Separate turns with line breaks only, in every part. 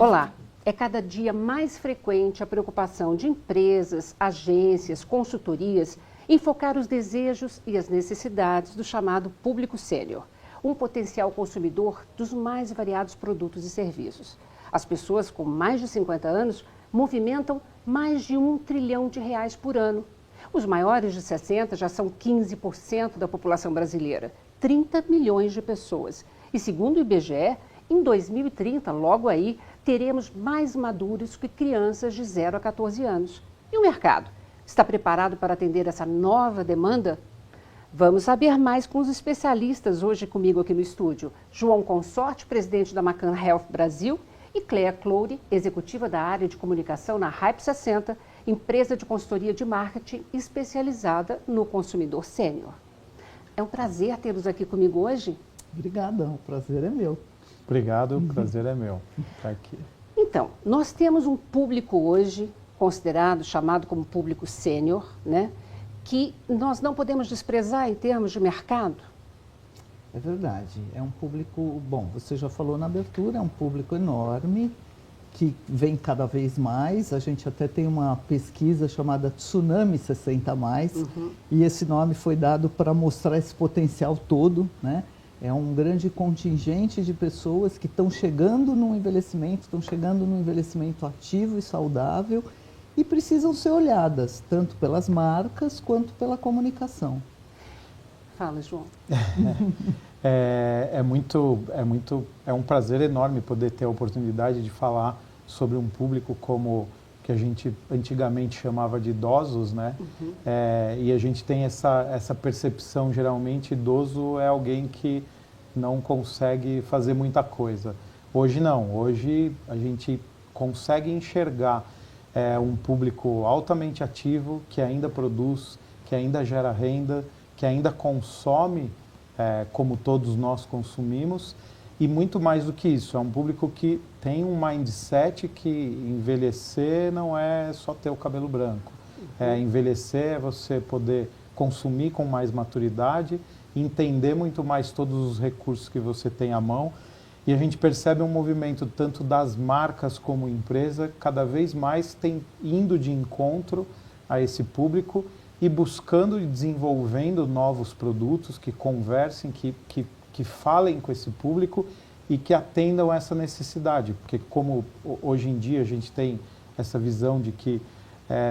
Olá, é cada dia mais frequente a preocupação de empresas, agências, consultorias em focar os desejos e as necessidades do chamado público sênior, um potencial consumidor dos mais variados produtos e serviços. As pessoas com mais de 50 anos movimentam mais de R$ 1 trilhão por ano. Os maiores de 60 já são 15% da população brasileira, 30 milhões de pessoas. E segundo o IBGE, em 2030, logo aí, teremos mais maduros que crianças de 0 a 14 anos. E o mercado? Está preparado para atender essa nova demanda? Vamos saber mais com os especialistas hoje comigo aqui no estúdio. João Consorte, presidente da Macan Health Brasil, e Cléa Cloure, executiva da área de comunicação na Hype 60, empresa de consultoria de marketing especializada no consumidor sênior. É um prazer tê-los aqui comigo hoje.
Obrigada, o prazer é meu.
Obrigado, o prazer é meu estar aqui.
Então, nós temos um público hoje considerado, chamado como público sênior, né, que nós não podemos desprezar em termos de mercado.
É verdade, é um público, bom, você já falou na abertura, é um público enorme, que vem cada vez mais. A gente até tem uma pesquisa chamada Tsunami 60+, e esse nome foi dado para mostrar esse potencial todo, né? É um grande contingente de pessoas que estão chegando no envelhecimento, ativo e saudável e precisam ser olhadas, tanto pelas marcas quanto pela comunicação.
Fala, João.
É um prazer enorme poder ter a oportunidade de falar sobre um público como que a gente antigamente chamava de idosos, né? E a gente tem essa percepção, geralmente idoso é alguém que não consegue fazer muita coisa. Hoje não, hoje a gente consegue enxergar um público altamente ativo, que ainda produz, que ainda gera renda, que ainda consome como todos nós consumimos, e muito mais do que isso, é um público que tem um mindset que envelhecer não é só ter o cabelo branco. Envelhecer é você poder consumir com mais maturidade, entender muito mais todos os recursos que você tem à mão, e a gente percebe um movimento tanto das marcas como empresa, cada vez mais indo de encontro a esse público e buscando e desenvolvendo novos produtos que conversem, que falem com esse público e que atendam essa necessidade. Porque como hoje em dia a gente tem essa visão de que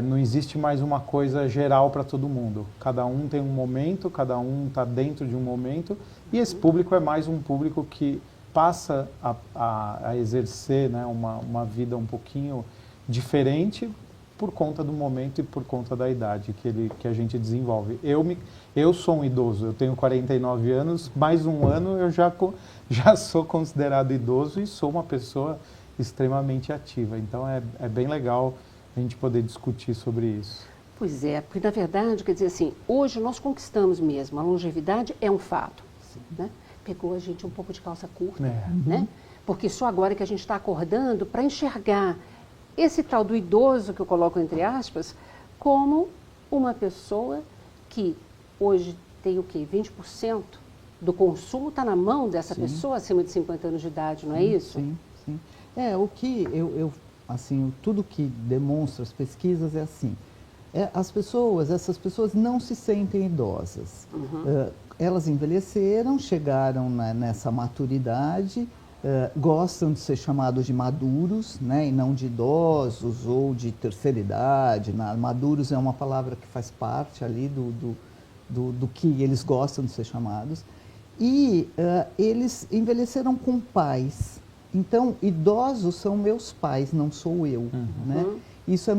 não existe mais uma coisa geral para todo mundo. Cada um tem um momento, cada um está dentro de um momento, e esse público é mais um público que passa a exercer, né, uma vida um pouquinho diferente por conta do momento e por conta da idade que a gente desenvolve. Eu sou um idoso, eu tenho 49 anos, mais um ano eu já sou considerado idoso e sou uma pessoa extremamente ativa. Então é bem legal a gente poder discutir sobre isso.
Pois é, porque na verdade, quer dizer assim, hoje nós conquistamos mesmo, a longevidade é um fato, né? Pegou a gente um pouco de calça curta, né? Porque só agora que a gente está acordando para enxergar esse tal do idoso, que eu coloco entre aspas, como uma pessoa que hoje tem o quê? 20% do consumo está na mão dessa pessoa acima de 50 anos de idade, não é isso?
Sim, sim. O que assim, tudo que demonstra as pesquisas é assim, essas pessoas não se sentem idosas. Elas envelheceram, chegaram nessa maturidade, gostam de ser chamados de maduros, né, e não de idosos ou de terceira idade. Maduros é uma palavra que faz parte ali do que eles gostam de ser chamados. E eles envelheceram com pais. Então, idosos são meus pais, não sou eu. Né? Isso é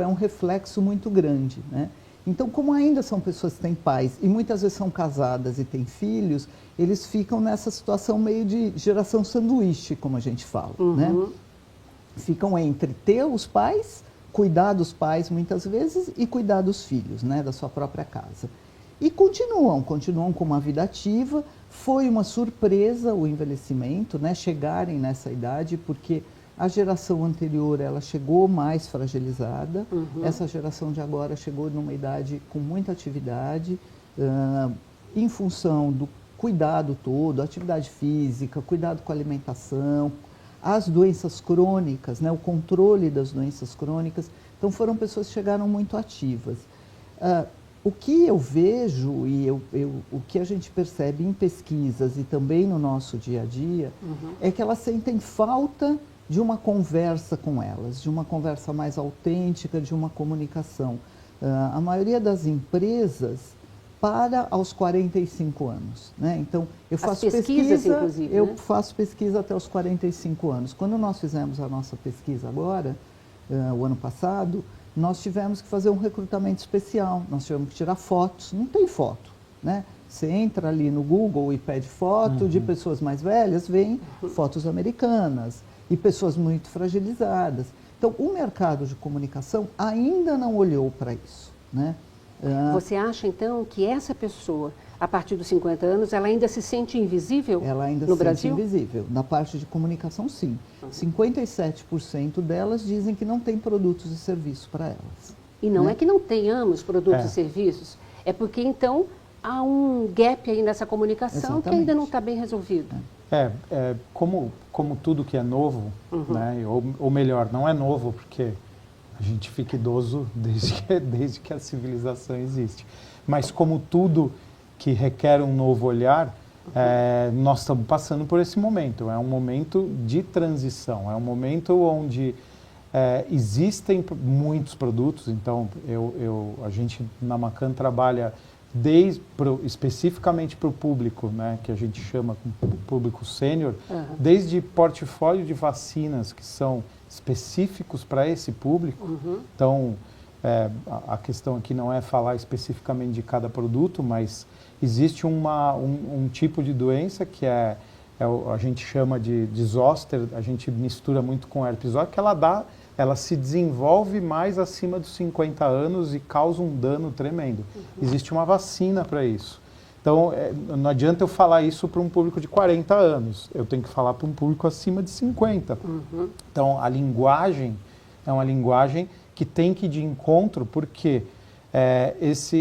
um reflexo muito grande. Né? Então, como ainda são pessoas que têm pais e muitas vezes são casadas e têm filhos, eles ficam nessa situação meio de geração sanduíche, como a gente fala. Né? Ficam entre ter os pais, cuidar dos pais muitas vezes e cuidar dos filhos, né, da sua própria casa. E continuam com uma vida ativa. Foi uma surpresa o envelhecimento, né, chegarem nessa idade, porque a geração anterior ela chegou mais fragilizada, essa geração de agora chegou numa idade com muita atividade, em função do cuidado todo, atividade física, cuidado com a alimentação, as doenças crônicas, né, o controle das doenças crônicas. Então, foram pessoas que chegaram muito ativas. O que eu vejo e o que a gente percebe em pesquisas e também no nosso dia a dia é que elas sentem falta de uma conversa com elas, de uma conversa mais autêntica, de uma comunicação. A maioria das empresas para aos 45 anos, né? Então, eu faço
inclusive,
eu
né?
faço pesquisa até os 45 anos. Quando nós fizemos a nossa pesquisa agora, o ano passado, nós tivemos que fazer um recrutamento especial, nós tivemos que tirar fotos, não tem foto, né? Você entra ali no Google e pede foto de pessoas mais velhas, vem fotos americanas e pessoas muito fragilizadas. Então, o mercado de comunicação ainda não olhou para isso, né?
Você acha, então, que essa pessoa, a partir dos 50 anos, ela ainda se sente invisível
Ela ainda
no
se
Brasil?
sente invisível. Na parte de comunicação, sim. 57% delas dizem que não tem produtos e serviços para elas.
E não
né?
é que não tenhamos produtos e serviços, é porque, então, há um gap aí nessa comunicação que ainda não está bem resolvido.
Como tudo que é novo, né, ou melhor, não é novo porque a gente fica idoso desde que a civilização existe. Mas como tudo que requer um novo olhar, nós estamos passando por esse momento. É um momento de transição, é um momento onde existem muitos produtos. Então, a gente na Macan trabalha especificamente para o público, né, que a gente chama de público sênior, desde portfólio de vacinas que são específicos para esse público. Então, a questão aqui não é falar especificamente de cada produto, mas existe um tipo de doença que a gente chama de zoster, a gente mistura muito com herpes zoster, que ela se desenvolve mais acima dos 50 anos e causa um dano tremendo. Existe uma vacina para isso. Então, não adianta eu falar isso para um público de 40 anos, eu tenho que falar para um público acima de 50. Então, a linguagem é uma linguagem que tem que ir de encontro, porque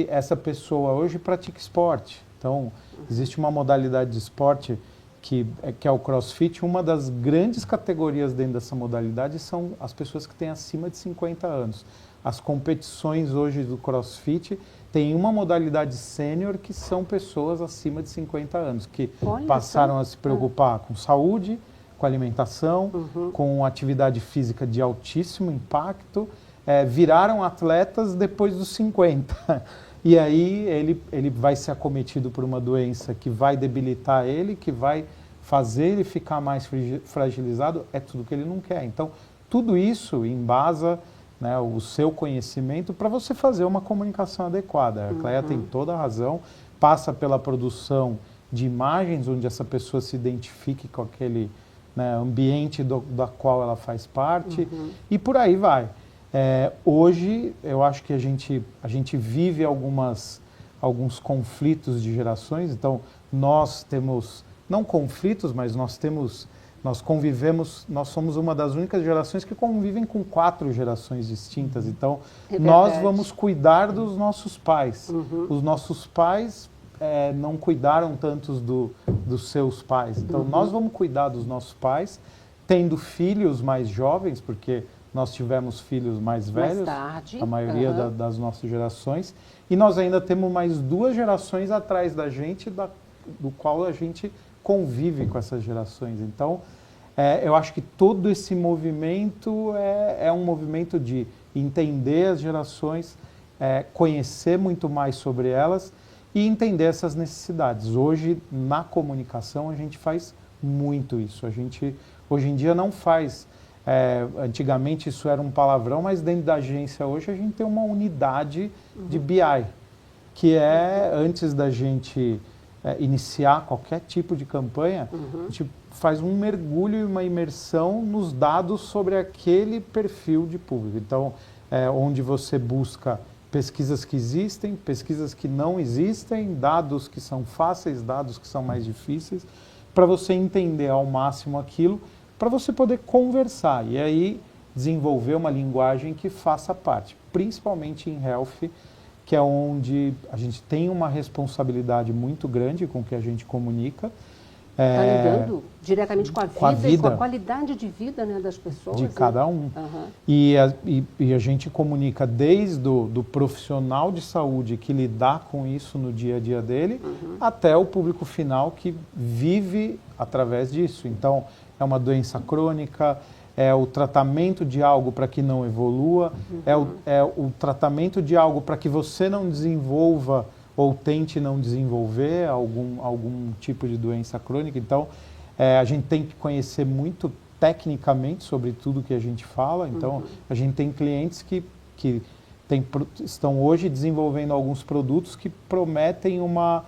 essa pessoa hoje pratica esporte. Então, existe uma modalidade de esporte que é o CrossFit. Uma das grandes categorias dentro dessa modalidade são as pessoas que têm acima de 50 anos. As competições hoje do CrossFit têm uma modalidade sênior que são pessoas acima de 50 anos, que passaram a se preocupar com saúde, com alimentação, com atividade física de altíssimo impacto, viraram atletas depois dos 50. E aí ele vai ser acometido por uma doença que vai debilitar ele, que vai fazer ele ficar mais fragilizado, é tudo que ele não quer. Então, tudo isso embasa, né, o seu conhecimento para você fazer uma comunicação adequada. A Cléia tem toda a razão, passa pela produção de imagens onde essa pessoa se identifique com aquele, né, ambiente da qual ela faz parte, e por aí vai. Hoje, eu acho que a gente vive alguns conflitos de gerações. Então, nós temos, não conflitos, mas nós convivemos, nós somos uma das únicas gerações que convivem com 4 gerações distintas. Então, nós vamos cuidar dos nossos pais. Os nossos pais não cuidaram tantos dos seus pais. Então, nós vamos cuidar dos nossos pais, tendo filhos mais jovens, porque nós tivemos filhos mais velhos,
tarde,
a maioria das nossas gerações, e nós ainda temos mais 2 gerações atrás da gente, do qual a gente convive com essas gerações. Então, eu acho que todo esse movimento é um movimento de entender as gerações, conhecer muito mais sobre elas e entender essas necessidades. Hoje, na comunicação, a gente faz muito isso. A gente, hoje em dia, não faz... antigamente isso era um palavrão, mas dentro da agência hoje a gente tem uma unidade de BI, que antes da gente iniciar qualquer tipo de campanha, a gente faz um mergulho e uma imersão nos dados sobre aquele perfil de público. Então, onde você busca pesquisas que existem, pesquisas que não existem, dados que são fáceis, dados que são mais difíceis, para você entender ao máximo aquilo, para você poder conversar e aí desenvolver uma linguagem que faça parte, principalmente em health, que é onde a gente tem uma responsabilidade muito grande com o que a gente comunica
Está lidando diretamente com a vida e com a
vida
qualidade de vida, né, das pessoas.
de
né?
cada um.
Aham.
E a gente comunica desde do profissional de saúde que lidar com isso no dia a dia dele, até o público final que vive através disso. Então, é uma doença crônica, é o tratamento de algo para que não evolua, é o tratamento de algo para que você não desenvolva ou tente não desenvolver algum tipo de doença crônica. Então, a gente tem que conhecer muito tecnicamente sobre tudo que a gente fala. Então, a gente tem clientes que estão hoje desenvolvendo alguns produtos que prometem uma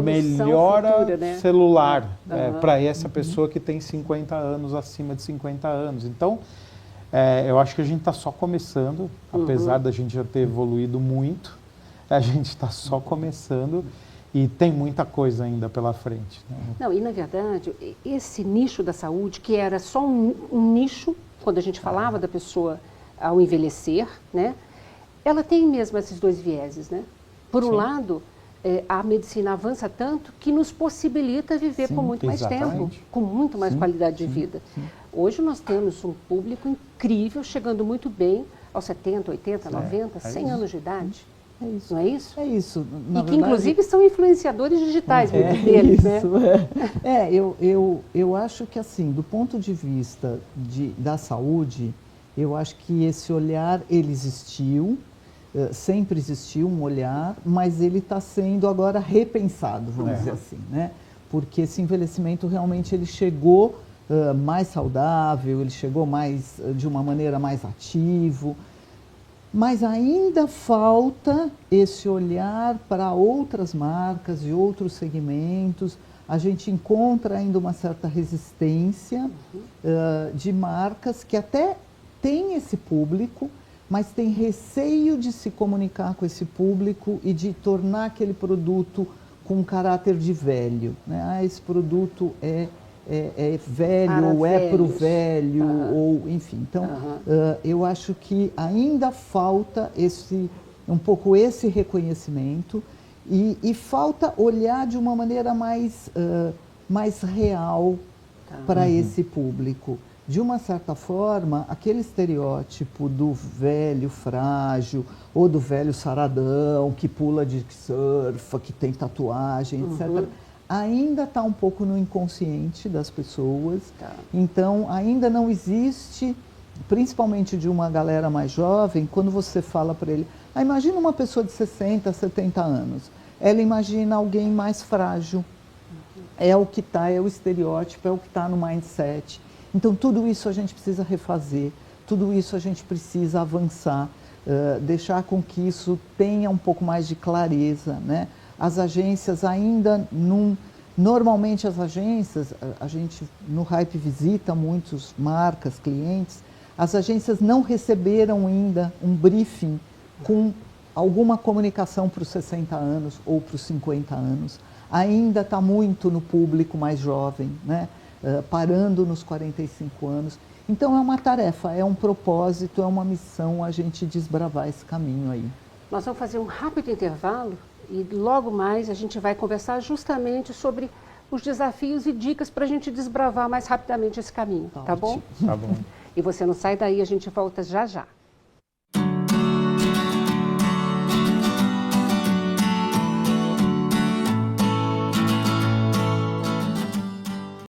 melhora
futura, né?
celular para essa pessoa que tem 50 anos, acima de 50 anos. Então, eu acho que a gente está só começando, apesar da gente já ter evoluído muito, a gente está só começando e tem muita coisa ainda pela frente. Né?
Não, e na verdade, esse nicho da saúde, que era só um nicho, quando a gente falava da pessoa ao envelhecer, né? Ela tem mesmo esses dois vieses, né? Por um lado, a medicina avança tanto que nos possibilita viver por muito mais tempo, com muito mais qualidade de vida. Hoje nós temos um público incrível, chegando muito bem aos 70, 80, 90, 100 anos de idade.
É isso.
Não é isso?
É isso.
E que inclusive são influenciadores digitais, muitos deles,
isso,
né?
Eu acho que assim, do ponto de vista da saúde, eu acho que esse olhar, ele existiu, sempre existiu um olhar, mas ele está sendo agora repensado, vamos dizer assim, né? Porque esse envelhecimento realmente ele chegou mais saudável, ele chegou mais de uma maneira mais ativo, mas ainda falta esse olhar para outras marcas e outros segmentos. A gente encontra ainda uma certa resistência de marcas que até têm esse público, mas tem receio de se comunicar com esse público e de tornar aquele produto com um caráter de velho, né? esse produto é velho, ou é para o velho, ou enfim. Então, eu acho que ainda falta um pouco esse reconhecimento e falta olhar de uma maneira mais real para esse público. De uma certa forma, aquele estereótipo do velho frágil ou do velho saradão que pula de surfa, que tem tatuagem, etc., ainda está um pouco no inconsciente das pessoas. Então, ainda não existe, principalmente de uma galera mais jovem, quando você fala para ele, imagina uma pessoa de 60, 70 anos, ela imagina alguém mais frágil. É o que está, é o estereótipo, é o que está no mindset. Então, tudo isso a gente precisa refazer, tudo isso a gente precisa avançar, deixar com que isso tenha um pouco mais de clareza, né? As agências ainda não... Normalmente as agências, a gente no Hype visita muitas marcas, clientes, as agências não receberam ainda um briefing com alguma comunicação para os 60 anos ou para os 50 anos. Ainda está muito no público mais jovem, né? Parando nos 45 anos. Então é uma tarefa, é um propósito, é uma missão a gente desbravar esse caminho aí.
Nós vamos fazer um rápido intervalo e logo mais a gente vai conversar justamente sobre os desafios e dicas para a gente desbravar mais rapidamente esse caminho, tá bom?
Tá bom.
E você não sai daí, a gente volta já já.